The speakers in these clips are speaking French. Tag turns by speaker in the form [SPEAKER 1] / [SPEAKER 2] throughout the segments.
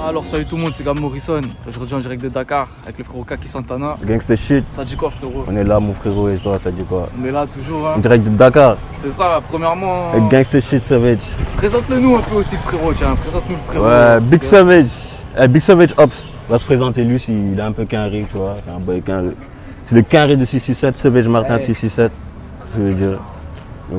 [SPEAKER 1] Alors salut tout le monde, c'est Gab Morrison. Aujourd'hui en direct de Dakar avec le frérot Kaki Santana.
[SPEAKER 2] Gangsta shit.
[SPEAKER 1] Ça dit quoi frérot?
[SPEAKER 2] On est là mon frérot et toi ça dit quoi?
[SPEAKER 1] On est là toujours hein.
[SPEAKER 2] En direct de Dakar.
[SPEAKER 1] C'est ça, premièrement.
[SPEAKER 2] Avec Gangsta shit Savage.
[SPEAKER 1] Présente-le nous un peu aussi frérot, tiens, présente-nous le frérot.
[SPEAKER 2] Ouais, Big Savage. Big Savage Ops. Va se présenter lui, il est un peu quinri, tu vois, c'est un boy quinri. C'est le quinri de 667, Savage Martin 667. Je veux dire.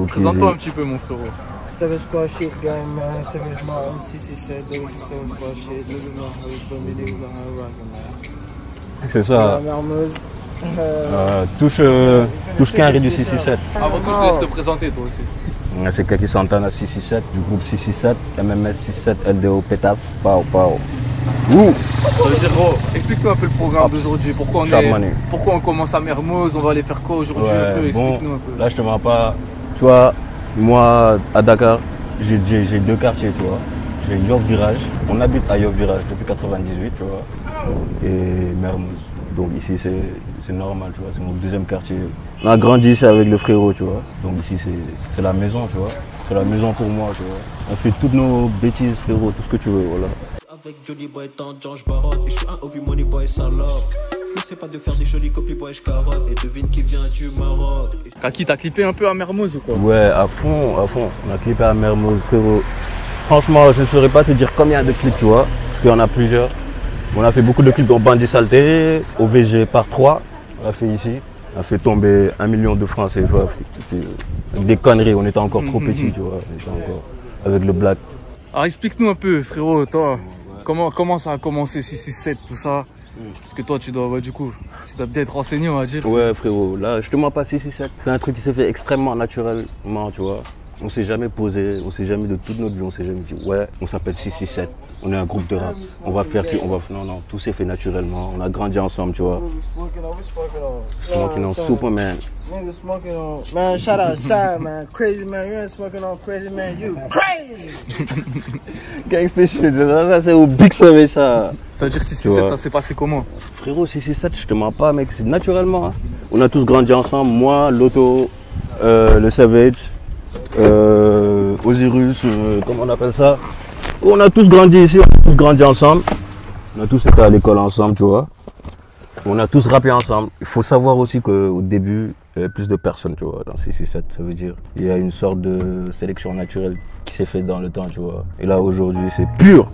[SPEAKER 1] Présente-toi un petit peu mon frérot.
[SPEAKER 3] Savage Squad shit, gang man, Savage Martin, 667, Savage Squad shit, look at how we put me niggas on her rockin' man.
[SPEAKER 2] C'est ça.
[SPEAKER 3] Mermoz.
[SPEAKER 2] Touche quinri du 667.
[SPEAKER 1] Avant tout, je te laisse te présenter toi aussi.
[SPEAKER 2] C'est Kaki Santana 667, du groupe 667, MMS 67, LDO Pétas, Pao Pao. Ouh!
[SPEAKER 1] Ça veut dire gros, explique-nous un peu le programme d'aujourd'hui, pourquoi on commence à Mermoz, on va aller faire quoi aujourd'hui un peu, explique-nous un peu.
[SPEAKER 2] Là je te mens pas, tu vois, moi à Dakar, j'ai deux quartiers, tu vois. J'ai Yoff Virage, on habite à Yoff Virage depuis 98, tu vois, et Mermoz. Donc ici c'est normal, tu vois, c'est mon deuxième quartier. On a grandi ici avec le frérot, tu vois. Donc ici c'est la maison, tu vois. C'est la maison pour moi, tu vois. On fait toutes nos bêtises, frérot, tout ce que tu veux, voilà.
[SPEAKER 4] Avec Johnny Boy, George Baroque, et je suis un Ovi Money Boy salope. N'essaie pas de faire des jolis copies boy, je carotte, et devine qui vient du Maroc.
[SPEAKER 1] Kaki, t'as clippé un peu à Mermoz ou quoi?
[SPEAKER 2] Ouais, à fond, à fond. On a clippé à Mermoz, frérot. Franchement, je ne saurais pas te dire combien de clips, tu vois, parce qu'il y en a plusieurs. On a fait beaucoup de clips en Bandit Saleté, OVG par 3, on l'a fait ici. On a fait tomber 1 million de francs CFA. Avec des conneries, on était encore trop petits, tu vois. On était encore avec le black.
[SPEAKER 1] Alors explique-nous un peu, frérot, toi, comment ça a commencé 667, tout ça? Parce que toi, tu dois bien être renseigné, on va dire.
[SPEAKER 2] Ouais, frérot, là, je te mens pas, 667. C'est un truc qui s'est fait extrêmement naturellement, tu vois. On s'est jamais posé, on s'est jamais de toute notre vie, on s'est jamais dit ouais, on s'appelle 667, on est un groupe de rap, on va faire ci, on va... Non, tout s'est fait naturellement, on a grandi ensemble, tu vois. Smoking on Superman.
[SPEAKER 3] Nigga smoking on, man, shout out Side, man, crazy man, you ain't smoking on crazy man, you crazy!
[SPEAKER 2] Gangsta shit, ça c'est au Big Savage ça.
[SPEAKER 1] Ça veut dire 667, ça s'est passé comment?
[SPEAKER 2] Frérot, 667, je te mens pas mec, c'est naturellement. Hein. On a tous grandi ensemble, moi, Loto, le Savage. Osiris, comment on appelle ça? On a tous grandi ici, on a tous grandi ensemble. On a tous été à l'école ensemble, tu vois. On a tous rappé ensemble. Il faut savoir aussi qu'au début, il y avait plus de personnes, tu vois, dans 667. Ça veut dire il y a une sorte de sélection naturelle qui s'est faite dans le temps, tu vois. Et là, aujourd'hui, c'est pur.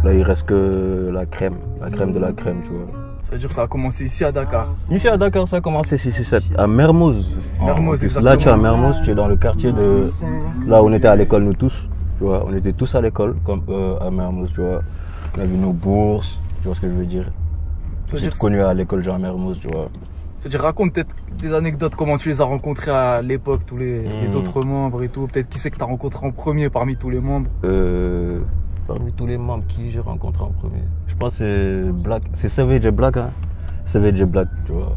[SPEAKER 2] Là, il reste que la crème de la crème, tu vois.
[SPEAKER 1] Ça veut dire que ça a commencé ici à Dakar.
[SPEAKER 2] Ici à Dakar, ça a commencé 667. À Mermoz.
[SPEAKER 1] Mermoz,
[SPEAKER 2] là, tu es à Mermoz, tu es dans le quartier de... Là, on était à l'école, nous tous. Tu vois, on était tous à l'école, comme à Mermoz, tu vois. On a vu nos bourses, tu vois ce que je veux dire. J'ai connu à l'école Jean Mermoz, tu vois.
[SPEAKER 1] C'est-à-dire, raconte peut-être des anecdotes, comment tu les as rencontrés à l'époque, tous les autres membres et tout. Peut-être qui c'est que tu as rencontré en premier parmi tous les membres.
[SPEAKER 2] Parmi tous les membres qui j'ai rencontré en premier, je pense que c'est Black, c'est Savage et Black, hein. Savage et Black, tu vois.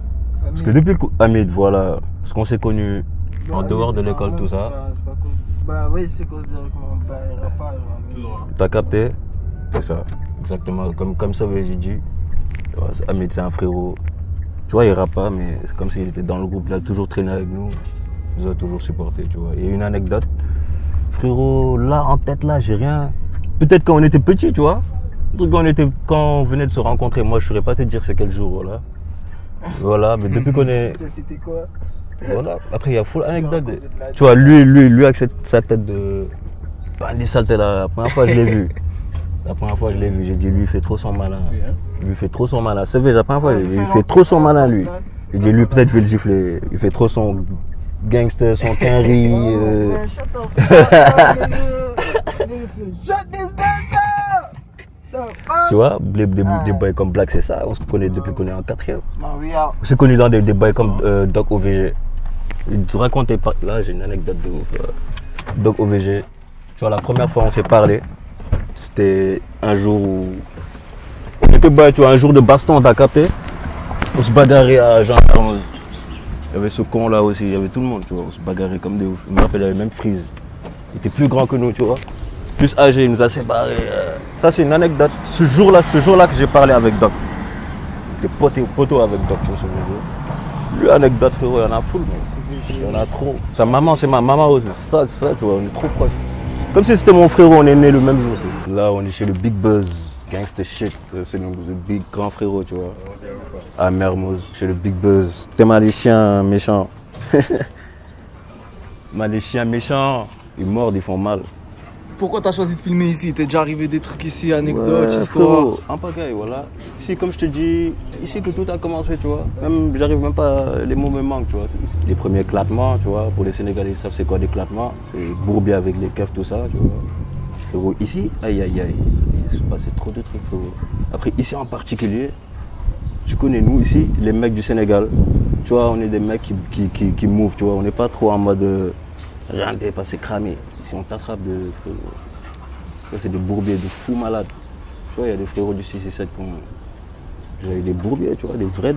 [SPEAKER 2] Parce que depuis Hamid, voilà, parce qu'on s'est connus en dehors de l'école, tout ça.
[SPEAKER 3] Bah oui, c'est considéré comme un rappage.
[SPEAKER 2] T'as capté? C'est ça, exactement, comme Savage j'ai dit. Hamid, c'est un frérot. Tu vois, il rappe pas, mais c'est comme s'il était dans le groupe, il a toujours traîné avec nous. Il nous a toujours supporté, tu vois. Il y a une anecdote. Frérot, là, en tête, là, j'ai rien. Peut-être quand on était petit, tu vois. Quand on venait de se rencontrer, moi je ne saurais pas te dire c'est quel jour, voilà. Voilà, mais depuis qu'on est...
[SPEAKER 3] C'était quoi?
[SPEAKER 2] Voilà, après il y a full anecdote. Tu vois, lui avec sa tête de... Bandit saleté là, la première fois je l'ai vu. La première fois je l'ai vu, j'ai dit lui il fait trop son malin. Lui il fait trop son malin. C'est vrai, la première fois il fait trop son malin lui. J'ai dit lui peut-être je vais le gifler. Il fait trop son gangster, son quinri. Tu vois, des boys comme Black, c'est ça. On se connaît depuis qu'on est en 4e. On s'est connus dans des boys comme Doc OVG. Il te racontait pas. Là, j'ai une anecdote de ouf. Doc OVG. Tu vois, la première fois on s'est parlé, c'était un jour où. On était boys, tu vois, un jour de baston, t'as capté. On se bagarrait à Jean Mermoz. Il y avait ce con là aussi, il y avait tout le monde, tu vois. On se bagarrait comme des ouf. Je me rappelle, il y avait même Freeze. Il était plus grand que nous, tu vois. Plus âgé, il nous a séparés. Ça, c'est une anecdote. Ce jour-là que j'ai parlé avec Doc. J'étais poteau avec Doc, tu vois ce que je veux dire. Lui, anecdote, frérot, il y en a full, mais il y en a trop. Sa maman, c'est ma maman aussi. Ça, tu vois, on est trop proches. Comme si c'était mon frérot, on est né le même jour. Là, on est chez le Big Buzz. Gangsta shit, c'est le big grand frérot, tu vois. À Mermoz, chez le Big Buzz. T'es maléchien méchant. Maléchien méchant, ils mordent, ils font mal.
[SPEAKER 1] Pourquoi t'as choisi de filmer ici? T'es déjà arrivé des trucs ici, anecdotes, histoires?
[SPEAKER 2] En pagaille, voilà. Ici, comme je te dis, ici que tout a commencé, tu vois. Même, j'arrive même pas, les mots me manquent, tu vois. Les premiers éclatements, tu vois, pour les Sénégalais, ils savent c'est quoi l'éclatement. C'est bourbier avec les keufs, tout ça, tu vois. Frérot, ici, aïe aïe aïe, il se passait trop de trucs, frérot. Après, ici en particulier, tu connais nous, ici, les mecs du Sénégal, tu vois, on est des mecs qui mouvent, tu vois. On n'est pas trop en mode rien n'est passé cramé. Ici, on t'attrape de frérot. C'est des bourbiers de fous malades. Tu vois, il y a des frérots du 667 qui ont. J'ai des bourbiers, tu vois, des vrais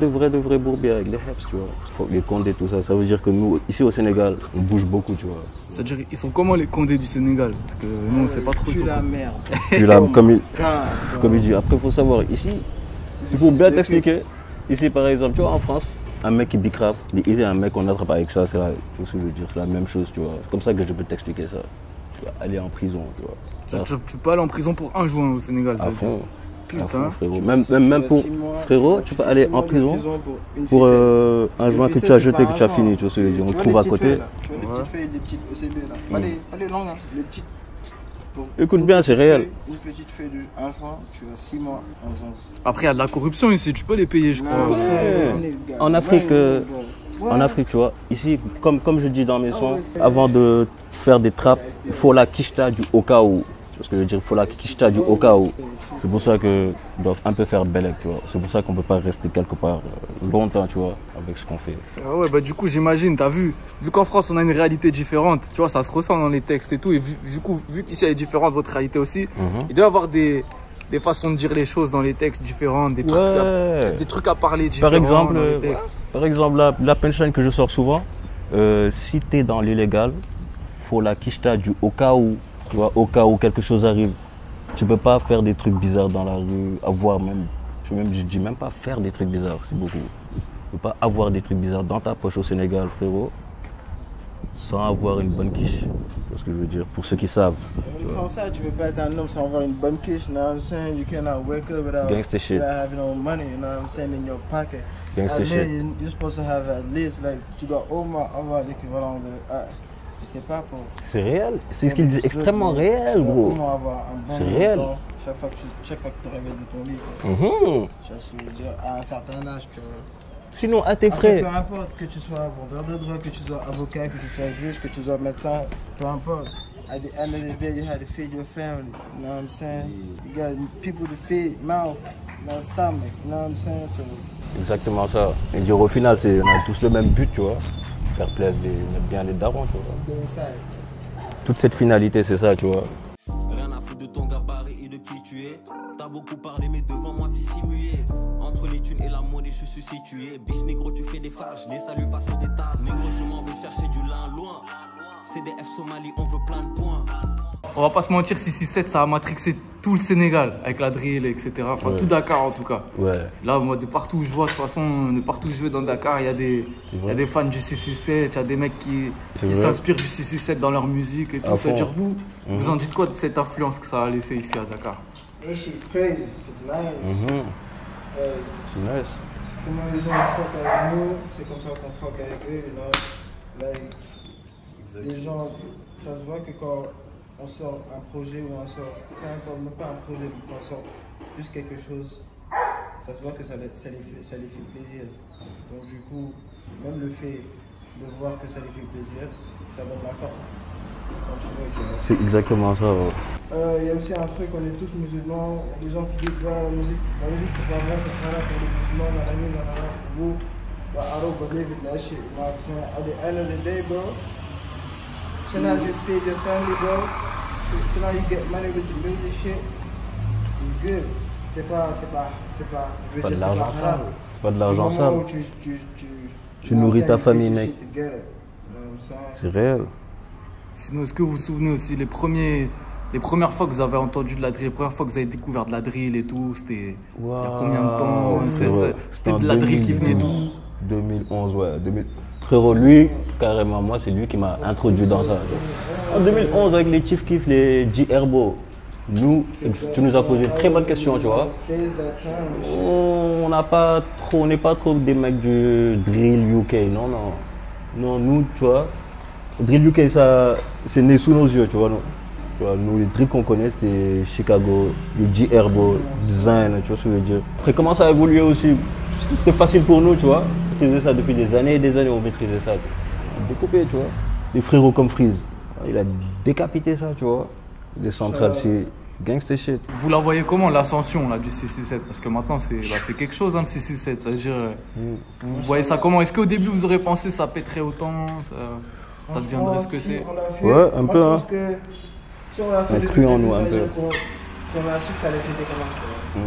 [SPEAKER 2] bourbiers avec les heps, tu vois. Les condés, tout ça. Ça veut dire que nous, ici au Sénégal, on bouge beaucoup, tu vois.
[SPEAKER 1] C'est-à-dire, ils sont comment les condés du Sénégal? Parce que nous, on sait pas trop.
[SPEAKER 3] Puis la merde.
[SPEAKER 2] Puis là, comme il dit, après, il faut savoir, ici, c'est pour bien t'expliquer. Ici, par exemple, tu vois, en France, un mec qui bicrave, il est un mec qu'on attrape avec ça, c'est la, tu vois ce que je veux dire, c'est la même chose, tu vois. C'est comme ça que je peux t'expliquer ça. Tu vas aller en prison, tu vois.
[SPEAKER 1] Tu peux aller en prison pour un joint au Sénégal, ça
[SPEAKER 2] à fond.
[SPEAKER 1] Putain.
[SPEAKER 2] À fond, frérot. Même pour frérot, tu peux aller en prison pour un joint que tu as jeté, que tu as fini, tu vois ce que je veux dire. On le trouve à côté.
[SPEAKER 3] Tu vois les petites feuilles, les petites OCB là. Pas les longues, hein, les petites.
[SPEAKER 2] Écoute bien, c'est réel.
[SPEAKER 3] Une petite feuille de 1 joint, tu as 6 mois en 11.
[SPEAKER 1] Après, il y a de la corruption ici, tu peux les payer, je crois.
[SPEAKER 2] En Afrique, tu vois, ici, comme je dis dans mes sons, avant de faire des trappes, il faut la quicheta du au cas où. Tu vois ce que je veux dire, il faut la quicheta du au cas où. C'est pour ça qu'ils doivent un peu faire bellec, tu vois. C'est pour ça qu'on ne peut pas rester quelque part longtemps, tu vois, avec ce qu'on fait.
[SPEAKER 1] Ah ouais, bah du coup, j'imagine, t'as vu qu'en France, on a une réalité différente, tu vois, ça se ressent dans les textes et tout. Et vu qu'ici, elle est différente, votre réalité aussi, il doit y avoir des façons de dire les choses dans les textes différentes, des trucs à parler différents dans les textes.
[SPEAKER 2] Par exemple, la punchline que je sors souvent, si t'es dans l'illégal, faut la quicheta du au cas où, tu vois, au cas où quelque chose arrive. Tu peux pas faire des trucs bizarres dans la rue, je dis même pas faire des trucs bizarres, c'est beaucoup. Tu peux pas avoir des trucs bizarres dans ta poche au Sénégal, frérot, sans avoir une bonne quiche. Tu vois ce que je veux dire, pour ceux qui savent.
[SPEAKER 3] Sans ça, tu peux pas être un homme sans avoir une bonne quiche, you know what I'm saying? You cannot wake up without having no money, you know what I'm saying, in your pocket.
[SPEAKER 2] Gangsta shit.
[SPEAKER 3] You're supposed to have at least, like, tu dois au moins avoir l'équivalent de... je sais pas pour...
[SPEAKER 2] C'est réel, c'est ce qu'il dit, extrêmement réel, gros.
[SPEAKER 3] C'est
[SPEAKER 2] réel.
[SPEAKER 3] Chaque fois que tu te réveilles de ton lit, tu vois ce que je veux dire, à un certain âge, tu vois.
[SPEAKER 2] Sinon, à tes frais.
[SPEAKER 3] Peu importe que tu sois vendeur de drogue, que tu sois avocat, que tu sois juge, que tu sois médecin, peu importe. At the end of the day, you had to feed your family, you know what I'm saying? You got people to feed, mouth, stomach, you know what I'm saying? So...
[SPEAKER 2] Exactement ça. Et dire au final, on a tous le même but, tu vois. Faire plaisir, mettre bien les darons, tu vois. Toute cette finalité, c'est ça, tu vois.
[SPEAKER 4] Rien à foutre de ton gabarit et de qui tu es. T'as beaucoup parlé, mais devant moi t'es simulé. Entre les thunes et la monnaie, je suis situé. Biche négro, tu fais des phages, les saluts passer des tasses. Négro, je m'en vais chercher du lin loin. CDF Somalie, on veut plein de points.
[SPEAKER 1] On va pas se mentir, 667, ça a matrixé tout le Sénégal, avec la drill, etc. Enfin, tout Dakar en tout cas.
[SPEAKER 2] Ouais.
[SPEAKER 1] Là, moi, de partout où je vois, de toute façon, de partout où je vais dans Dakar, il y a des fans du 667, il y a des mecs qui s'inspirent du 667 dans leur musique et tout. C'est-à-dire, vous en dites quoi de cette influence que ça a laissé ici à Dakar?
[SPEAKER 3] C'est crazy, c'est nice.
[SPEAKER 2] C'est nice.
[SPEAKER 3] Comment les gens fuck avec nous, c'est comme ça qu'on fuck avec eux, you know. Like, les gens, ça se voit que quand on sort un projet ou on sort, même pas un projet, mais quand on sort juste quelque chose, ça se voit que ça les fait plaisir. Donc du coup, même le fait de voir que ça les fait plaisir, ça donne la force. Continuer, tu vois.
[SPEAKER 2] C'est exactement ça.
[SPEAKER 3] Il y a aussi un truc, on est tous musulmans, les gens qui disent bah, la musique c'est pas vrai, c'est pas là pour les musulmans, nanana, vous, but I don't believe in that shit, you know what I'm saying? At the end of the day, bro, so now you feed your family, bro, so now you get money with the music shit, it's good. C'est pas
[SPEAKER 2] de l'argent sale. C'est pas de l'argent sale. Tu nourris ta famille, mec. C'est réel.
[SPEAKER 1] Sinon, est-ce que vous vous souvenez aussi les premières fois que vous avez entendu de la drill, les premières fois que vous avez découvert de la drill et tout, c'était il y a combien de temps? C'était de la drill qui venait d'où?
[SPEAKER 2] 2011, ouais. Frérot, lui, carrément, moi, c'est lui qui m'a introduit dans ça. En 2011, avec les Chief Keef, les G Herbo, Nous, tu nous as posé une très bonne question, tu vois. On n'est pas trop des mecs du drill UK, non, non. Non, nous, tu vois, drill UK, ça, c'est né sous nos yeux, tu vois. Nous, les drills qu'on connaît, c'est Chicago, le G-Herbo, Design, tu vois ce que je veux dire. Après, comment ça a évolué aussi? C'est facile pour nous, tu vois. On faisait ça depuis des années et des années, on maîtrisait ça. Découpé, tu vois. Les frérots comme Freeze, il a décapité ça, tu vois. Les centrales, c'est gangster shit.
[SPEAKER 1] Vous la voyez comment l'ascension là, du 667? Parce que maintenant c'est quelque chose hein, le 667. Ça veut dire, vous voyez ça comment? Est-ce qu'au début vous aurez pensé ça pèterait autant? Ça deviendrait ce que c'est?
[SPEAKER 2] Ouais, un peu. Hein.
[SPEAKER 3] Que si on l'a fait
[SPEAKER 2] cru en nous un peu.
[SPEAKER 3] Qu'on a su que ça allait péter comme ça.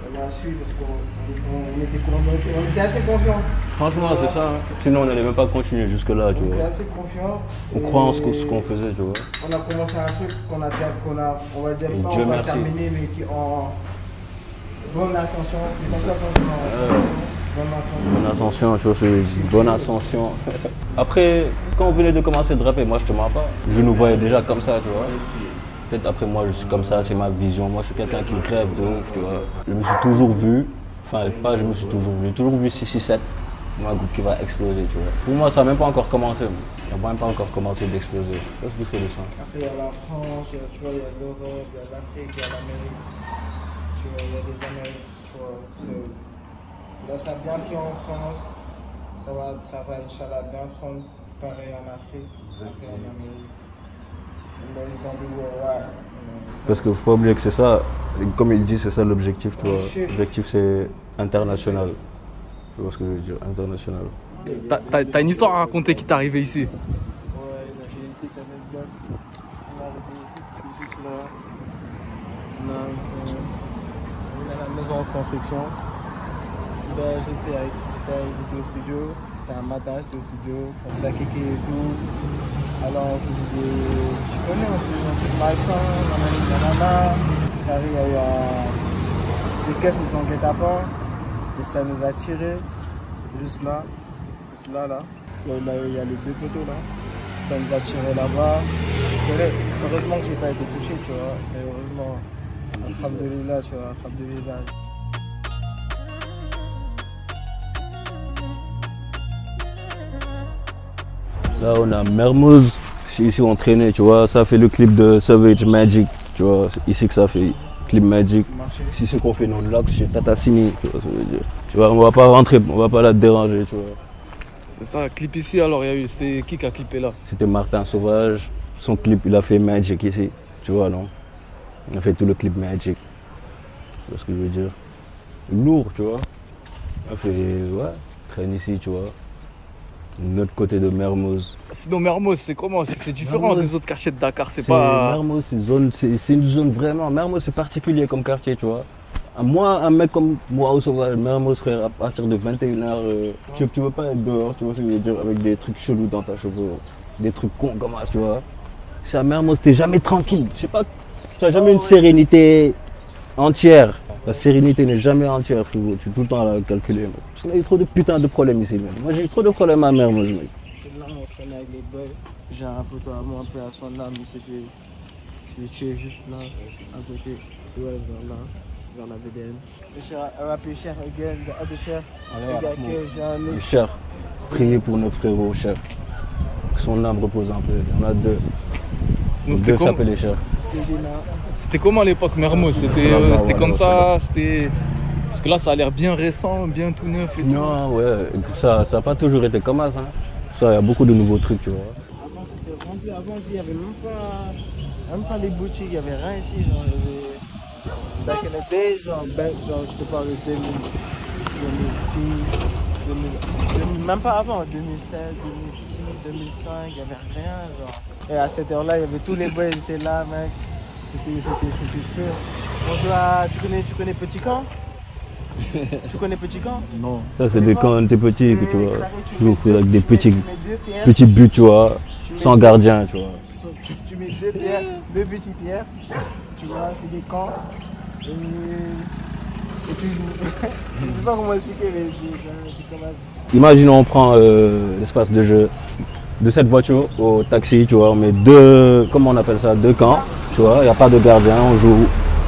[SPEAKER 3] On a su parce qu'on était assez confiants.
[SPEAKER 2] Franchement, c'est ça. Hein. Sinon, on n'allait même pas continuer jusque-là, tu vois.
[SPEAKER 3] On était assez confiants.
[SPEAKER 2] On croit en ce qu'on faisait, tu vois.
[SPEAKER 3] On a commencé un truc qu'on a, on va dire, pas on va terminer, mais qui en bonne ascension. C'est comme ça qu'on dit.
[SPEAKER 2] Bonne ascension, tu vois, c'est une bonne ascension. Après, quand on venait de commencer de rapper, moi, je te mens pas. Je nous voyais déjà comme ça, tu vois. Peut-être après moi je suis comme ça, c'est ma vision. Moi je suis quelqu'un qui rêve de ouf, tu vois. Je me suis toujours vu, enfin pas je me suis toujours vu, j'ai toujours vu 667, un groupe qui va exploser, tu vois. Pour moi ça n'a même pas encore commencé, ça n'a même pas encore commencé d'exploser. Qu'est-ce que c'est de ça?
[SPEAKER 3] Après il y a la France, tu vois, il y a l'Europe, il y a l'Afrique, il y a l'Amérique, tu vois, il y a les Amériques, tu vois. Là ça a bien pris en France, ça va Inch'Allah bien prendre pareil en Afrique, pareil en Amérique.
[SPEAKER 2] Parce qu'il ne faut pas oublier que c'est ça, comme il dit, c'est ça l'objectif, tu vois. L'objectif c'est international. Tu vois ce que je veux dire, international.
[SPEAKER 1] T'as une histoire à raconter qui t'est arrivée ici?
[SPEAKER 3] Ouais, j'ai une petite anecdote. On est arrivé juste là. On a la maison en construction. J'étais au studio. C'était un matin, j'étais au studio. On s'est kické et tout. Alors on faisait tu connais, on faisait un truc malsain, nanana. Il y a eu des keufs qui sont en guet-apens et ça nous a tiré juste là, là. Il y a les deux poteaux là. Ça nous a tiré là-bas. Tu connais, heureusement que j'ai pas été touché, tu vois. Et heureusement, alhamdoulilah, tu vois, alhamdoulilah.
[SPEAKER 2] Là on a Mermoz, ici on traînait, tu vois, ça fait le clip de Savage Magic, tu vois, c'est ici que ça fait clip Magic. Ici c'est qu'on fait nos locks chez Tatasini, tu vois, ça veut dire. Tu vois, on va pas rentrer, on va pas la déranger, tu vois.
[SPEAKER 1] C'est ça, clip ici alors, c'était qui a clippé là?
[SPEAKER 2] C'était Martin Sauvage, son clip il a fait Magic ici, tu vois non? Il a fait tout le clip Magic, tu vois ce que je veux dire. Lourd, tu vois. Il a fait, ouais, traîne ici, tu vois. Notre côté de Mermoz.
[SPEAKER 1] Sinon Mermoz c'est comment? C'est différent Mermoz, des autres quartiers de Dakar, c'est pas...
[SPEAKER 2] Mermoz c'est une zone vraiment, Mermoz c'est particulier comme quartier, tu vois. Moi, un mec comme moi au Sauvage, Mermoz frère, à partir de 21h, tu veux pas être dehors, tu vois ce que je veux dire, avec des trucs chelous dans ta cheveux, des trucs cons comme ça, tu vois. C'est à Mermoz, t'es jamais tranquille, je sais pas, tu n'as jamais une sérénité entière. La sérénité n'est jamais entière, frérot. Tu es tout le temps à la calculer. Parce qu'on a eu trop de putain de problèmes ici, même. Moi, j'ai eu trop de problèmes à Mermoz, mec.
[SPEAKER 3] C'est là où on traînait avec les boys. J'ai un poteau à moi, un peu à son âme, il s'est fait tuer juste là, à côté. Ouais, vers là, vers la VDN. Rappelez cher,
[SPEAKER 2] le cher. Priez pour notre frérot, cher. Que son âme repose en paix. Il y en a deux. Les deux s'appellent les chers.
[SPEAKER 1] C'était comment à l'époque Mermoz? C'était comme ça, c'était... Parce que là ça a l'air bien récent, bien tout neuf et tout.
[SPEAKER 2] Non, ouais, ça n'a pas toujours été comme ça. Hein. Ça, il y a beaucoup de nouveaux trucs, tu vois.
[SPEAKER 3] Avant c'était rempli, avant il n'y avait même pas les boutiques, il n'y avait rien ici. Genre, il y avait... Back in the days, genre je te parle de 2010, 2010, même pas avant, 2007, 2006, 2005, il n'y avait rien, genre. Et à cette heure-là, il y avait tous les boys, ils étaient là, mec. C'était sûr. Donc tu connais Petit Camp? Tu connais Petit Camp?
[SPEAKER 2] Non. Ça, c'est des camps, t'es petit, tu vois. Toujours fait avec des petits buts, tu vois, sans gardien, tu vois.
[SPEAKER 3] Tu mets deux petites pierres, tu vois, c'est des camps. Et tu joues. Je sais pas comment expliquer, mais c'est comme ça.
[SPEAKER 2] Imaginons, on prend l'espace de jeu de cette voiture au taxi, tu vois, on met deux, comment on appelle ça, deux camps. tu vois, il n'y a pas de gardien, on joue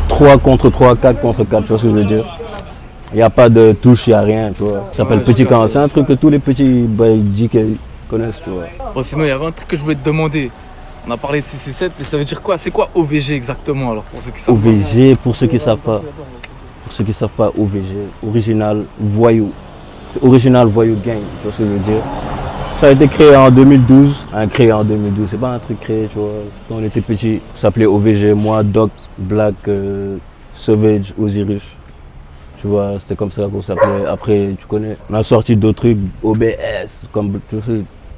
[SPEAKER 2] 3 contre 3, 4 contre 4, tu vois ce que je veux dire. Il n'y a pas de touche, il n'y a rien, tu vois. Ça s'appelle petit camp, c'est un truc que tous les petits JK connaissent, tu vois.
[SPEAKER 1] Bon, sinon, il y avait un truc que je voulais te demander. On a parlé de 667, mais ça veut dire quoi? C'est quoi OVG exactement alors pour ceux qui savent
[SPEAKER 2] OVG, pour ceux qui ne savent pas. Pour ceux qui ne savent pas, OVG, Original Voyou. Original Voyou Gang, tu vois ce que je veux dire. Ça a été créé en 2012. Créé en 2012, c'est pas un truc créé, tu vois. Quand on était petit, ça s'appelait OVG, moi, Doc, Black, Savage, Osiris. Tu vois, c'était comme ça qu'on s'appelait. Après, tu connais, on a sorti d'autres trucs, OBS, comme tu vois ce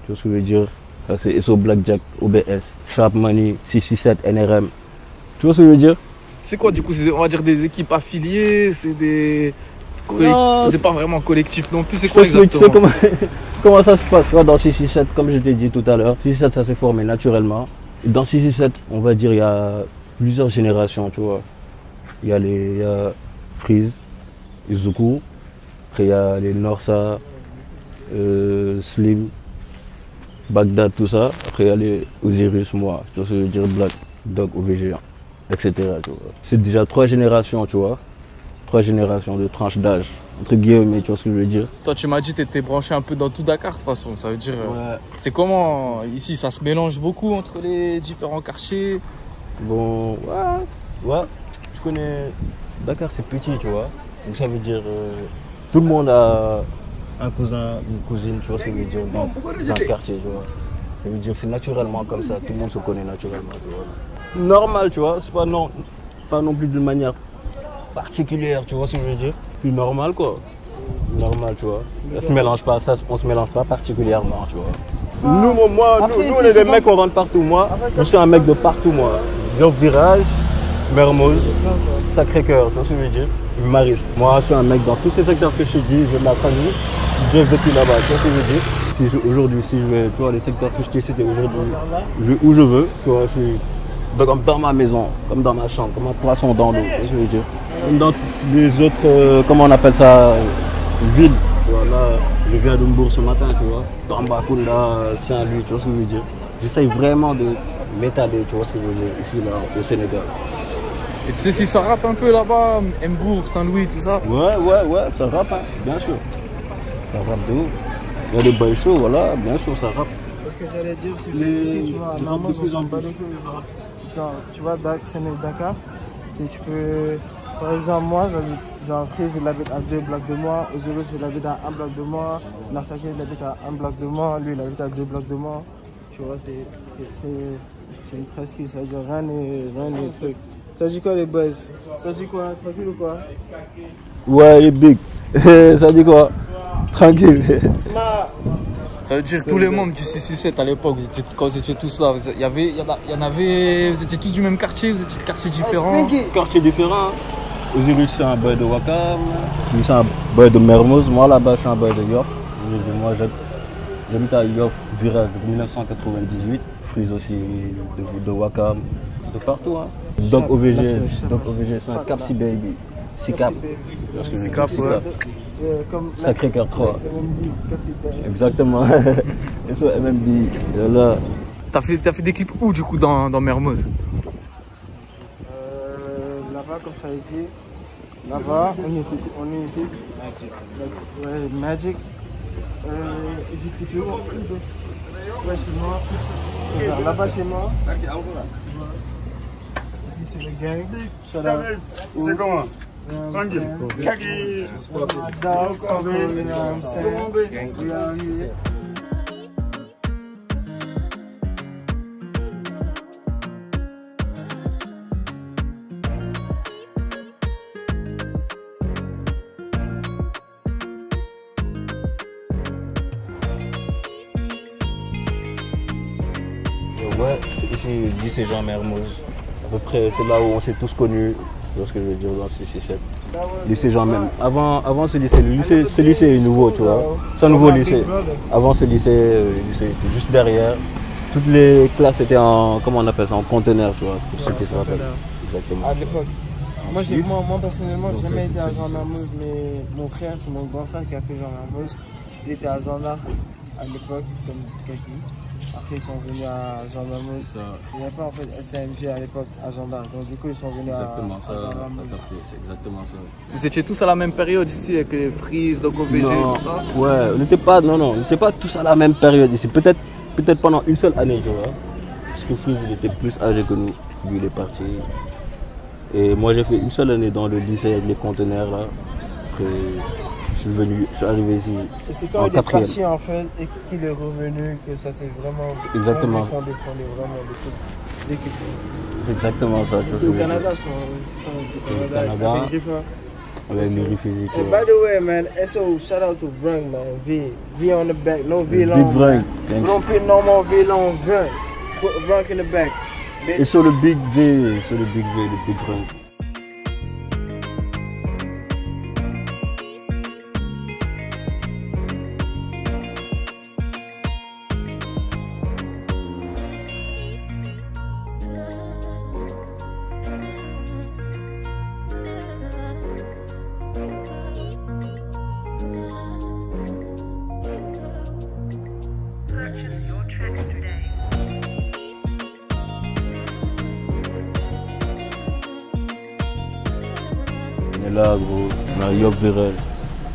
[SPEAKER 2] que je veux dire. Ça c'est SO Blackjack, OBS, Sharp Money, 667, NRM. Tu vois ce que je veux dire?
[SPEAKER 1] C'est quoi du coup? On va dire des équipes affiliées, c'est des... C'est pas vraiment collectif non plus, c'est quoi exactement?
[SPEAKER 2] Tu sais comment ça se passe, tu vois, dans 667, comme je t'ai dit tout à l'heure, 667 ça s'est formé naturellement. Et dans 667, on va dire, il y a plusieurs générations, tu vois. Il y a Freeze, Izuku, après il y a les Norsa, Slim, Bagdad, tout ça. Après il y a les Osiris, moi, tu vois ce que je veux dire, Black, Dog, OVG, etc. C'est déjà 3 générations, tu vois. 3 générations de tranches d'âge, entre guillemets, tu vois ce que je veux dire.
[SPEAKER 1] Toi, tu m'as dit que tu étais branché un peu dans tout Dakar, de toute façon. Ça veut dire, c'est comment ici, ça se mélange beaucoup entre les différents quartiers?
[SPEAKER 2] Bon, ouais, je connais. Dakar, c'est petit, tu vois. Donc ça veut dire, tout le monde a un cousin, une cousine, tu vois ce que je veux dire, dans un quartier, tu vois. Ça veut dire que c'est naturellement comme ça, tout le monde se connaît naturellement, tu vois. Normal, tu vois, c'est pas non plus d'une manière particulière, tu vois ce que je veux dire. Plus normal, quoi. Normal, tu vois. On se mélange pas particulièrement, tu vois. Nous, on est des mecs, on rentre partout. Moi, je suis un mec de partout, moi. Yoff Virage, Mermoz, Sacré-Cœur, tu vois ce que je veux dire. Mariste. Moi, je suis un mec dans tous ces secteurs que je te dis, j'ai de la famille, j'ai vécu là-bas, tu vois ce que je veux dire. Aujourd'hui, si je vais, tu vois, les secteurs que je t'ai cités aujourd'hui, où je veux, tu vois, je suis comme dans ma maison, comme dans ma chambre, comme un poisson dans l'eau, tu vois ce que je veux dire. Comme dans les autres, comment on appelle ça, villes. Tu vois, là, je viens de Mbour ce matin, tu vois. Tambacounda, Saint-Louis, tu vois ce que je veux dire. J'essaye vraiment de m'étaler, tu vois ce que je veux dire, ici, là, au Sénégal.
[SPEAKER 1] Et tu sais si ça rappe un peu là-bas, Mbour, Saint-Louis, tout ça?
[SPEAKER 2] Ouais, ça rappe, hein, bien sûr. Ça rappe de ouf. Il y a des boys chauds, voilà, bien sûr, ça rappe.
[SPEAKER 3] Ce que j'allais dire, c'est que ici, tu vois, normalement, on s'en bat les couilles. Tu vois, Dakar, tu peux... Par exemple, moi, Freeze, il habite à 2 blocs de moi. Osiris, il habite à 1 bloc de moi. Narsaki, il habite à 1 bloc de moi. Lui, il habite à 2 blocs de moi. Tu vois, c'est une presqu'île. Ça veut dire rien n'est truc. Ça dit quoi, les boys? Ça dit quoi? Tranquille ou quoi?
[SPEAKER 2] Ouais, les big. Ça dit quoi? Tranquille.
[SPEAKER 1] Ça veut dire que tous les membres du 667 à l'époque, quand vous étiez tous là, il y en avait, vous étiez tous du même quartier, vous étiez de quartiers différents?
[SPEAKER 2] Quartiers différents. Osiris, c'est un boy de Wakam, lui c'est un boy de Mermoz, moi là-bas je suis un boy de Yoff. Moi j'habite à Yoff, Virage de 1998, Freeze aussi de Wakam, de partout. Hein. Doc OVG, c'est un Cap Baby, 6 Cap.
[SPEAKER 1] 6 Cap, ouais.
[SPEAKER 2] Sacré-Cœur 3. Exactement. Et ça, MMD. Voilà.
[SPEAKER 1] T'as fait des clips où du coup dans Mermoz?
[SPEAKER 3] Là-bas, comme ça a dit. Là-bas, on est Magic. J'ai clippé où? Ouais, chez moi. Là-bas, chez moi. Ici, c'est le gang.
[SPEAKER 5] C'est comment? Tranquille.
[SPEAKER 3] Dogs, you know what I'm saying? We out here.
[SPEAKER 2] Ouais, c'est ici, lycée Jean Mermoz. À peu près, c'est là où on s'est tous connus. Tu vois ce que je veux dire dans 667. Lycée Jean Mermoz. Avant ce lycée, ce lycée est nouveau, tu vois. C'est un nouveau lycée. Avant ce lycée, le lycée était juste derrière. Toutes les classes étaient en, comment on appelle ça, en conteneur, tu vois, pour ceux qui se rappellent. Exactement.
[SPEAKER 3] À l'époque. Moi personnellement, j'ai jamais été à Jean Mermoz, mais mon frère, c'est mon grand frère qui a fait Jean Mermoz. Il était à Jean d'Arc à l'époque, comme Kaki. Après, ils sont venus à Jean Mamou. Il n'y avait pas en fait STMG à l'époque à Jean d'Arc. Donc, du coup, ils sont venus à Jean Mamou.
[SPEAKER 2] C'est exactement ça.
[SPEAKER 1] Vous étiez tous à la même période ici avec les Freeze, donc OVG et tout ça?
[SPEAKER 2] Ouais, on n'était pas tous à la même période ici. Peut-être pendant une seule année, tu vois. Parce que Freeze, il était plus âgé que nous. Lui, il est parti. Et moi, j'ai fait une seule année dans le lycée avec les conteneurs là. Après, je suis arrivé ici.
[SPEAKER 3] Et c'est quand il est parti en fait et qu'il est revenu que ça s'est vraiment fondé vraiment l'équipe.
[SPEAKER 2] Exactement ça.
[SPEAKER 3] Au Canada, je crois. Au Canada.
[SPEAKER 2] Avec Miri Physique.
[SPEAKER 3] And by the way, man, SO, shout out to Vrang, man. V on the back, no V long.
[SPEAKER 2] Big Vrang.
[SPEAKER 3] We don't put no more V long Vrang. Put Vrang in the back.
[SPEAKER 2] Et sur le Big V, le Big Vrang. Et là, gros, on a Yop Virel.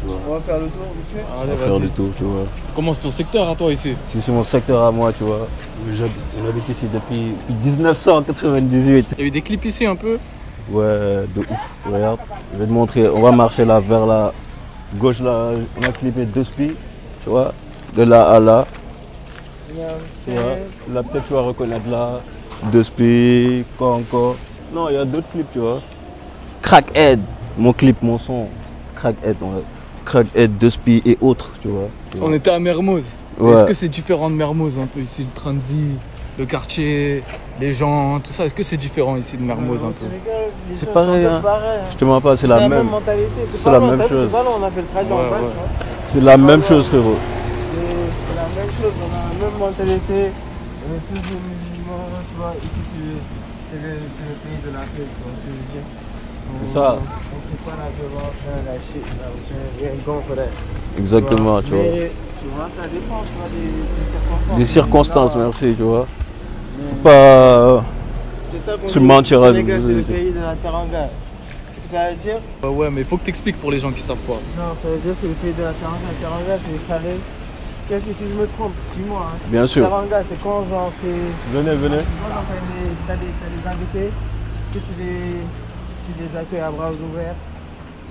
[SPEAKER 3] On va faire le tour, vite fait.
[SPEAKER 2] On va faire le tour, tu vois.
[SPEAKER 1] Comment c'est ton secteur à toi ici?
[SPEAKER 2] C'est mon secteur à moi, tu vois. On habite ici depuis 1998.
[SPEAKER 1] Il y a eu des clips ici un peu?
[SPEAKER 2] Ouais, de ouf. Regarde, je vais te montrer. On va marcher là vers la gauche là. On a clippé 2 spies, tu vois, de là à là. Tu vois, là peut-être tu vas reconnaître là. 2 spies, quoi encore. Non, il y a d'autres clips, tu vois. Crackhead, mon clip, mon son. Crackhead, 2 spies et autres, tu vois.
[SPEAKER 1] On était à Mermoz.
[SPEAKER 2] Ouais.
[SPEAKER 1] Est-ce que c'est différent de Mermoz un peu ici, le train de vie, le quartier, les gens, tout ça? Est-ce que c'est différent ici de Mermoz un peu?
[SPEAKER 2] C'est pareil, hein. Je te mens pas, c'est la même
[SPEAKER 3] mentalité.
[SPEAKER 2] C'est la même chose.
[SPEAKER 3] C'est pas là, on a fait le trajet en balle, tu vois.
[SPEAKER 2] C'est la même chose, frérot.
[SPEAKER 3] C'est la même chose, on a la même mentalité. On est tous des musulmans, tu vois. Ici, c'est le pays de la paix, tu vois ce que je veux dire.
[SPEAKER 2] C'est ça.
[SPEAKER 3] On ne fait pas la violence, la shit, c'est un gant for that.
[SPEAKER 2] Exactement, tu vois.
[SPEAKER 3] Mais tu vois, ça dépend, tu vois, des circonstances.
[SPEAKER 2] Des circonstances,
[SPEAKER 3] là,
[SPEAKER 2] merci, tu vois. Faut pas
[SPEAKER 3] c'est ça qu'on
[SPEAKER 2] se
[SPEAKER 3] dit,
[SPEAKER 2] mentir
[SPEAKER 3] le
[SPEAKER 2] à
[SPEAKER 3] Sénégal,
[SPEAKER 2] nous.
[SPEAKER 3] c'est le pays de la Teranga. C'est ce que ça veut dire?
[SPEAKER 1] Ouais, mais il faut que tu expliques pour les gens qui savent pas.
[SPEAKER 3] Non, ça veut dire c'est le pays de la Teranga. La Teranga, c'est les carrés. Quelqu'un, si je me trompe, dis-moi. Hein.
[SPEAKER 2] Bien sûr.
[SPEAKER 3] Teranga, c'est quand genre c'est.
[SPEAKER 2] Venez.
[SPEAKER 3] Quand t'as des invités, que tu les accueilles à bras ouverts.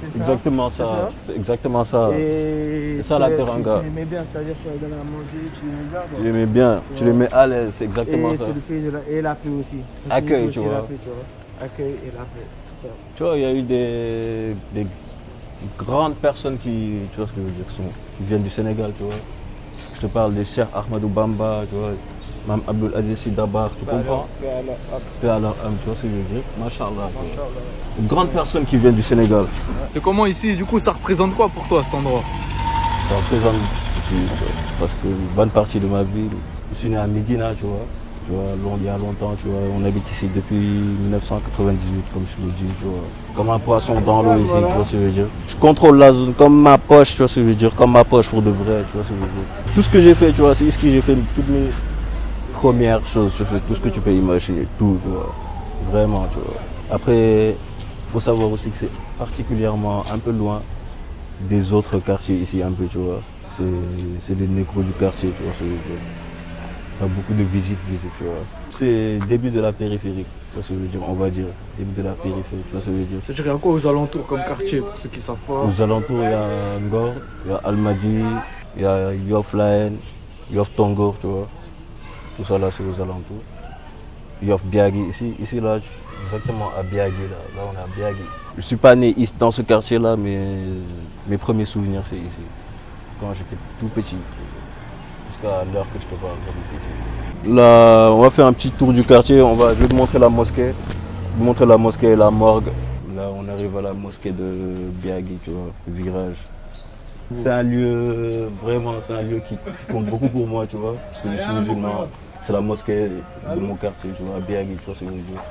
[SPEAKER 3] C'est ça?
[SPEAKER 2] Exactement
[SPEAKER 3] C'est
[SPEAKER 2] ça. C'est exactement ça.
[SPEAKER 3] Et
[SPEAKER 2] c'est ça la Teranga.
[SPEAKER 3] Tu les mets bien, c'est-à-dire que tu leur donnes à manger, tu les mets bien. Quoi.
[SPEAKER 2] Tu les mets bien, tu les mets à l'aise, c'est exactement
[SPEAKER 3] Et
[SPEAKER 2] ça.
[SPEAKER 3] c'est le pays de la... Et la paix aussi. Ça
[SPEAKER 2] Accueil,
[SPEAKER 3] aussi
[SPEAKER 2] tu vois.
[SPEAKER 3] La paix, tu vois. Accueil et la paix, c'est ça.
[SPEAKER 2] Tu vois, il y a eu des grandes personnes qui, tu vois ce que je veux dire, qui viennent du Sénégal, tu vois. Je te parle des Cheikh Ahmadou Bamba, tu vois, Mam Abdul Aziz Sy Dabakh, tu comprends? Paix à leur âme, tu vois ce que je veux dire? Machallah. Une grande personne qui vient du Sénégal.
[SPEAKER 1] C'est comment ici? Du coup, ça représente quoi pour toi cet endroit?
[SPEAKER 2] Ça représente, parce que une bonne partie de ma vie, je suis né à Médina, tu vois. Tu vois, il y a longtemps, tu vois, on habite ici depuis 1998, comme je l'ai dit, tu vois. Comme un poisson dans l'eau ici, tu vois ce que je veux dire. Je contrôle la zone comme ma poche, tu vois ce que je veux dire, comme ma poche pour de vrai, tu vois ce que je veux dire. Tout ce que j'ai fait, tu vois, c'est ici que j'ai fait toutes mes premières choses, tu vois, tout ce que tu peux imaginer, tout, tu vois. Vraiment, tu vois. Après, il faut savoir aussi que c'est particulièrement un peu loin des autres quartiers ici, un peu, tu vois. C'est des négros du quartier, tu vois ce que je veux dire. Il y a beaucoup de visites, tu vois. C'est début de la périphérie, tu vois ce que je veux dire, on va dire. Début de la périphérie, tu vois ce que je veux dire.
[SPEAKER 1] C'est-à-dire, il y a quoi aux alentours comme quartier, pour ceux qui ne savent pas?
[SPEAKER 2] Aux alentours, il y a Ngor, il y a Almadi, il y a Yoff Laen, Yoff Tongor, tu vois. Tout ça là, c'est aux alentours. Yoff Biagui, ici là, exactement à Biagui, là on est à Biagui. Je ne suis pas né ici, dans ce quartier-là, mais mes premiers souvenirs, c'est ici. Quand j'étais tout petit. À l'heure que je te parle. Là, on va faire un petit tour du quartier. Je vais te montrer la mosquée. Je vais te montrer la mosquée et la morgue. Là, on arrive à la mosquée de Biagui, tu vois, le virage. C'est un lieu, vraiment, c'est un lieu qui compte beaucoup pour moi, tu vois. Parce que je suis musulman. C'est la mosquée de mon quartier, tu vois, à Biagui, tu vois ce que je veux dire.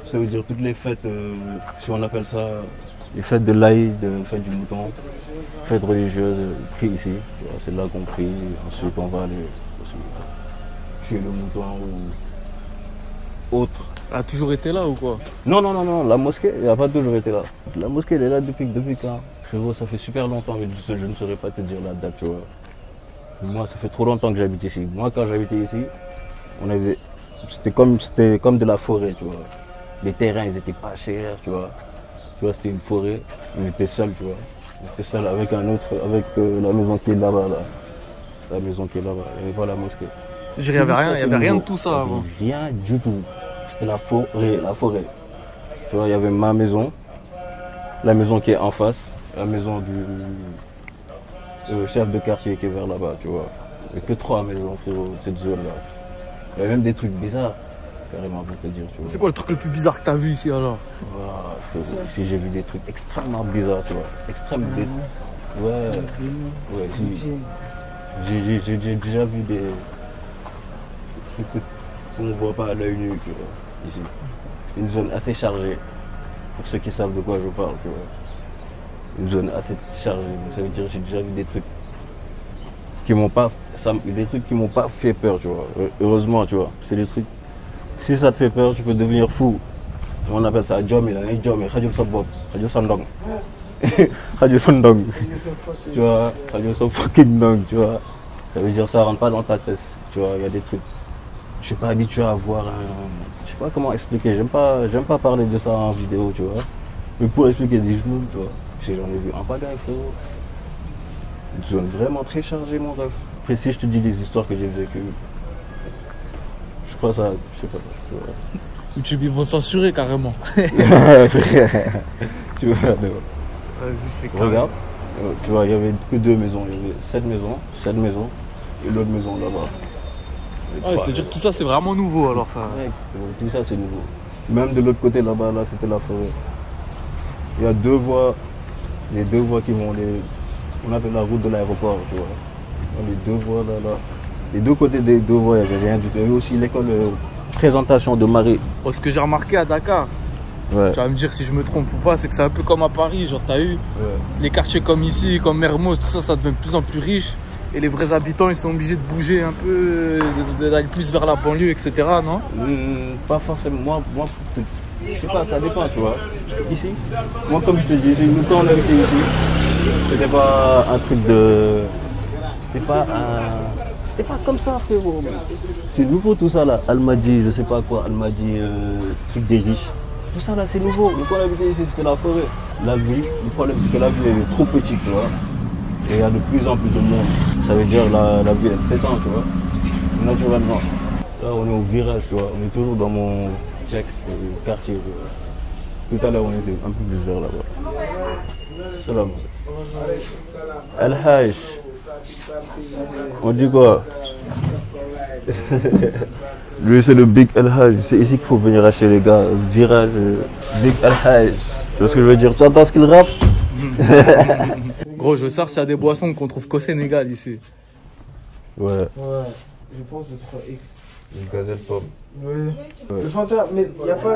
[SPEAKER 2] Ça veut dire toutes les fêtes, si on appelle ça, les fêtes de l'Aïd, fêtes du mouton, fêtes religieuses, prie ici. C'est là qu'on prie, ensuite on va aller. tuer le mouton ou autre.
[SPEAKER 1] Elle a toujours été là ou quoi?
[SPEAKER 2] Non, non, non, non, la mosquée, elle n'a pas toujours été là. La mosquée, elle est là depuis quand? Frérot, ça fait super longtemps, mais je ne saurais pas te dire la date, tu vois. Moi, ça fait trop longtemps que j'habite ici. Moi, quand j'habitais ici, c'était comme de la forêt, tu vois. Les terrains, ils étaient pas chers, tu vois. Tu vois, c'était une forêt, on était seuls, tu vois. On était seuls avec la maison qui est là-bas, là. La maison qui est là-bas, il n'y avait pas la mosquée.
[SPEAKER 1] C'est-à-dire qu'il n'y avait rien de tout ça avant?
[SPEAKER 2] Rien du tout. C'était la forêt. Tu vois, il y avait ma maison, la maison qui est en face, la maison du chef de quartier qui est vers là-bas, tu vois. Il n'y avait que 3 maisons, frérot, cette zone-là. Il y avait même des trucs bizarres, carrément, pour te dire, tu vois.
[SPEAKER 1] C'est quoi le truc le plus bizarre que tu as vu ici alors?
[SPEAKER 2] Voilà, j'ai vu des trucs extrêmement bizarres, tu vois. Extrêmement bizarres. Ouais, j'ai déjà vu des trucs qu'on ne voit pas à l'œil nu, tu vois, ici. Une zone assez chargée, pour ceux qui savent de quoi je parle, tu vois. Une zone assez chargée, ça veut dire que j'ai déjà vu des trucs qui m'ont pas fait peur, tu vois. Heureusement, tu vois, c'est des trucs, si ça te fait peur, tu peux devenir fou. On appelle ça Djomi, Radio Sobop, Radio Sandong. Radio Sandong. Tu vois, Radio So fucking Dong, tu vois. Ça veut dire ça rentre pas dans ta tête, tu vois, il y a des trucs. Je suis pas habitué à voir je sais pas comment expliquer, j'aime pas parler de ça en vidéo, tu vois. Mais pour expliquer des genoux, tu vois, j'en ai vu un pagaille, frérot. Une zone vraiment très chargée, mon ref. Après, si je te dis les histoires que j'ai vécues, je crois ça, je sais pas, tu vois.
[SPEAKER 1] YouTube, ils vont censurer carrément.
[SPEAKER 2] Tu vois,
[SPEAKER 1] vas-y, c'est carré.
[SPEAKER 2] Regarde, tu vois, il y avait que 2 maisons, il y avait 7 maisons, et l'autre maison là-bas.
[SPEAKER 1] Ah, c'est-à-dire que tout ça c'est vraiment nouveau alors ça.
[SPEAKER 2] Ouais, tout ça c'est nouveau. Même de l'autre côté là-bas, là, c'était la forêt. Il y a 2 voies, les 2 voies qui vont, on appelle la route de l'aéroport, tu vois. Les 2 voies là. Les 2 côtés des 2 voies, il n'y avait rien du tout. Il y avait aussi l'école présentation de Marie.
[SPEAKER 1] Oh, ce que j'ai remarqué à Dakar,
[SPEAKER 2] ouais.
[SPEAKER 1] Tu vas me dire si je me trompe ou pas, c'est que c'est un peu comme à Paris, genre t'as eu les quartiers comme ici, comme Mermoz, tout ça, ça devient de plus en plus riche. Et les vrais habitants, ils sont obligés de bouger un peu, d'aller plus vers la banlieue, etc., non?
[SPEAKER 2] Pas forcément. Moi, je sais pas, ça dépend, tu vois. Ici, moi, comme je te dis, quand on a été ici, c'était pas un truc de... C'était pas comme ça, frérot. C'est nouveau tout ça, là. Almadi, je sais pas quoi, Almadi, truc des riches. Tout ça, là, c'est nouveau. Mais quand on a été ici, c'était la forêt. La ville, le problème, c'est que la ville, elle est trop petite, tu vois. Et il y a de plus en plus de monde. Ça veut dire la ville elle s'étend, tu vois. Naturellement. Là on est au virage, tu vois. On est toujours dans mon quartier. Tu vois. Tout à l'heure on était un peu plus vers là-bas. Salam. Al-Hajj. On dit quoi? Lui c'est le Big Al-Hajj. C'est ici qu'il faut venir acheter les gars. Virage Big Al-Hajj. Tu vois ce que je veux dire? Tu entends ce qu'il rappe?
[SPEAKER 1] Gros, je veux savoir s'il y a des boissons qu'on trouve qu'au Sénégal ici.
[SPEAKER 2] Ouais.
[SPEAKER 3] Je pense de 3X.
[SPEAKER 2] Une gazelle pomme.
[SPEAKER 3] Oui. Le Fanta, mais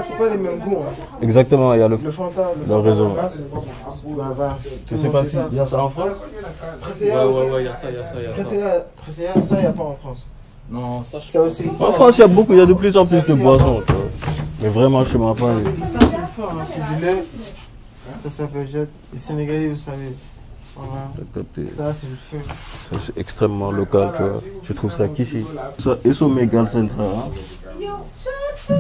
[SPEAKER 3] c'est pas les mêmes goûts. Hein.
[SPEAKER 2] Exactement, il y a le
[SPEAKER 3] Fanta.
[SPEAKER 2] Le réseau.
[SPEAKER 3] Tu sais pas s'il y a ça en France?
[SPEAKER 1] Ouais, il y a ça.
[SPEAKER 3] Presséa, ça, il n'y a pas en France.
[SPEAKER 1] Non, ça,
[SPEAKER 3] ça aussi.
[SPEAKER 2] En France, il y a de plus en plus de boissons. Mais vraiment, je m'en parle.
[SPEAKER 3] Ça, c'est le fort, hein. Ce gilet, ça s'appelle Jet. Les Sénégalais, vous savez. Voilà. Ça, c'est le feu.
[SPEAKER 2] Ça, c'est extrêmement local, tu vois. Tu trouves ça qu'ici. Ça, Esomé Galsen, ça. Hein?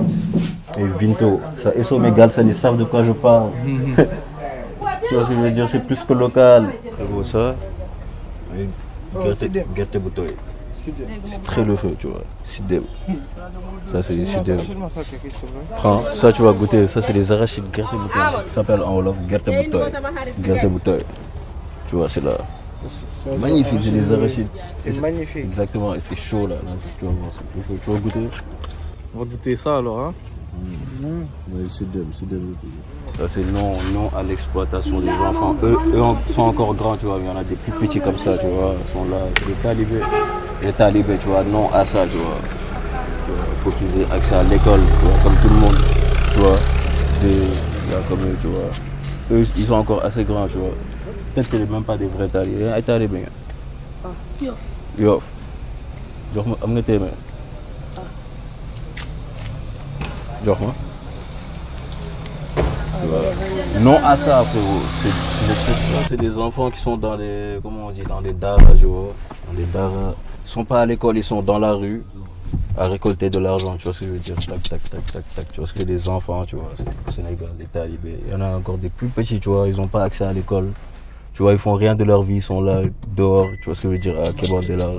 [SPEAKER 2] Et Vinto. Ça, Esomé Galsen, ils savent de quoi je parle. Tu vois ce que je veux dire? C'est plus que local. Et bon, ça. Gerte Boutoy. C'est très le feu, tu vois. Sidem. Ça, c'est Sidem. Prends, ça, tu vas goûter. Ça, c'est les arachides Gerte Boutoy. Ça s'appelle en Wolof Gerte Boutoy. Gerte Boutoy. Tu vois, c'est là. Magnifique, c'est des arachides.
[SPEAKER 3] C'est magnifique.
[SPEAKER 2] Exactement, et c'est chaud là. Tu vas voir, c'est chaud. Tu vas goûter?
[SPEAKER 1] On va goûter ça alors, hein?
[SPEAKER 2] Oui, c'est dem. Ça, c'est non à l'exploitation des enfants. Eux sont encore grands, tu vois. Il y en a des plus petits comme ça, tu vois. Ils sont là, c'est des talibés. Les talibés, tu vois, non à ça, tu vois. Il faut qu'ils aient accès à l'école, tu vois, comme tout le monde, tu vois. Là, comme eux, tu vois. Eux, ils sont encore assez grands, tu vois. Peut-être que ce n'est même pas des vrais talibés. Ay talibé. Yof. Jox ma am nga téeméer. Genre quoi? Non à ça, frérot. C'est des enfants qui sont dans les, comment on dit, dans des daras, tu vois. Dans des daras. Ils sont pas à l'école, ils sont dans la rue à récolter de l'argent, tu vois ce que je veux dire. Tac, tac, tac, tac, tac. Tu vois ce que des enfants, tu vois, au Sénégal, des talibés. Il y en a encore des plus petits, tu vois, ils n'ont pas accès à l'école. Tu vois, ils font rien de leur vie, ils sont là, dehors, tu vois ce que je veux dire, à Kébandela.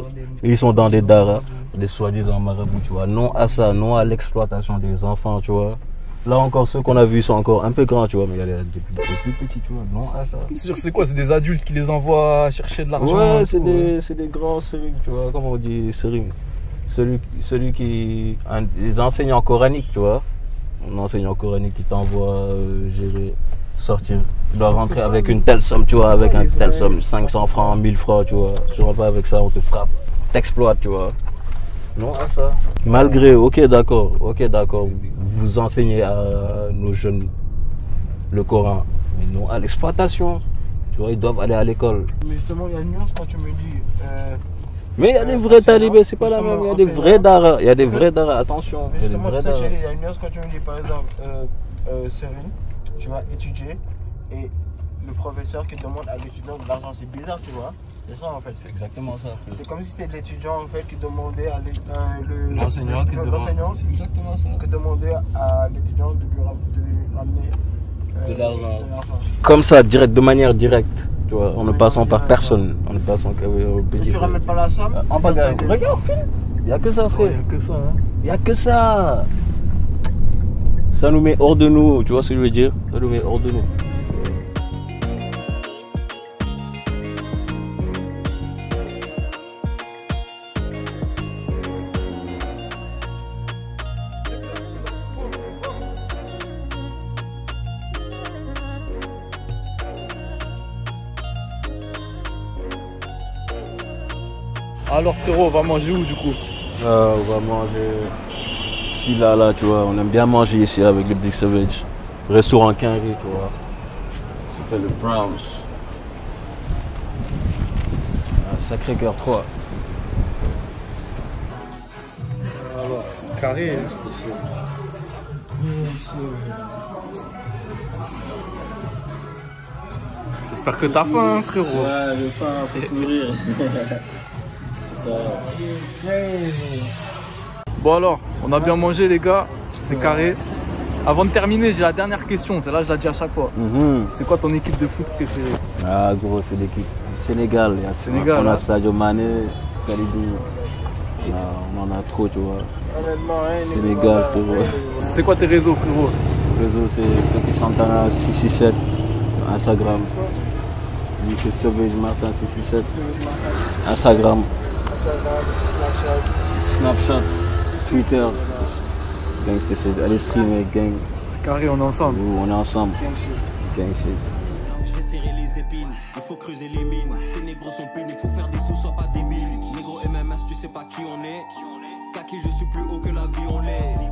[SPEAKER 2] Et ils sont dans des daras, des soi-disant marabouts, tu vois. Non à ça, non à l'exploitation des enfants, tu vois. Là encore, ceux qu'on a vus sont encore un peu grands, tu vois, mais il y a des plus petits, tu vois. Non à ça.
[SPEAKER 1] C'est quoi? C'est des adultes qui les envoient chercher de l'argent?
[SPEAKER 2] Ouais, c'est des grands sérieux, tu vois, comment on dit sérieux. Celui qui. Les enseignants coraniques, tu vois. Un enseignant coranique qui t'envoie gérer, sortir. Tu dois rentrer avec une telle somme, tu vois, avec une telle somme, 500 francs, 1000 francs, tu vois. Si tu ne rentres pas avec ça, on te frappe. T'exploite, tu vois. Non à ça. Malgré, ok d'accord, vous enseignez à nos jeunes le Coran, mais non à l'exploitation. Tu vois, ils doivent aller à l'école.
[SPEAKER 3] Mais justement, il y a une nuance quand tu me dis.
[SPEAKER 2] Mais il y a des vrais talibés, c'est pas la même. Il y a des vrais daras, attention.
[SPEAKER 3] Mais justement, c'est ça que j'ai dit. Il y a une nuance quand tu me dis, par exemple, Serine, tu vas étudier et le professeur qui demande à l'étudiant de l'argent, c'est bizarre, tu vois. C'est ça en fait.
[SPEAKER 2] C'est exactement ça.
[SPEAKER 3] C'est comme si c'était l'étudiant en fait qui demandait à
[SPEAKER 2] l'enseignant qui
[SPEAKER 3] demandait à l'étudiant de lui ramener
[SPEAKER 2] de l'argent. Comme ça, direct, de manière directe. Tu vois, en ne passant par personne. En ne passant qu'au petit.
[SPEAKER 3] Si tu ramènes pas la somme.
[SPEAKER 2] En bagarre. Regarde, Phil. Il n'y a que ça, frère.
[SPEAKER 1] Il n'y a que ça. Hein.
[SPEAKER 2] Il n'y a que ça. Ça nous met hors de nous. Tu vois ce que je veux dire? Ça nous met hors de nous.
[SPEAKER 1] Alors frérot, on va manger où du coup?
[SPEAKER 2] On va manger ici, là, tu vois. On aime bien manger ici avec le Big Savage. Restaurant Quinry, tu vois. Ça s'appelle le Browns. À Sacré-Cœur 3.
[SPEAKER 1] Alors, c'est carré. Hein. J'espère que t'as faim, frérot.
[SPEAKER 2] Ouais, j'ai faim, faut se nourrir.
[SPEAKER 1] Bon alors, on a bien mangé les gars, c'est carré. Avant de terminer, j'ai la dernière question, celle-là je la dis à chaque fois. C'est quoi ton équipe de foot préférée?
[SPEAKER 2] Ah gros, c'est l'équipe du Sénégal. On a Sadio Mané, Kalidou. On en a trop, tu vois. Sénégal, frérot.
[SPEAKER 1] C'est quoi tes réseaux, frérot?
[SPEAKER 2] Réseau, c'est Petit Santana 667, Instagram. Lui, c'est Sauvage Martin 667. Instagram. Snapchat, Twitter. Gang, allez streamer, gang.
[SPEAKER 1] C'est carré, on est ensemble.
[SPEAKER 2] On est ensemble. Gang shit.
[SPEAKER 4] J'ai serré les épines, il faut creuser les mines. Ces négros sont pénibles, faut faire des sous, sois pas débile. Négro MMS, tu sais pas qui on est. Kaki, je suis plus haut que la vie, on l'est.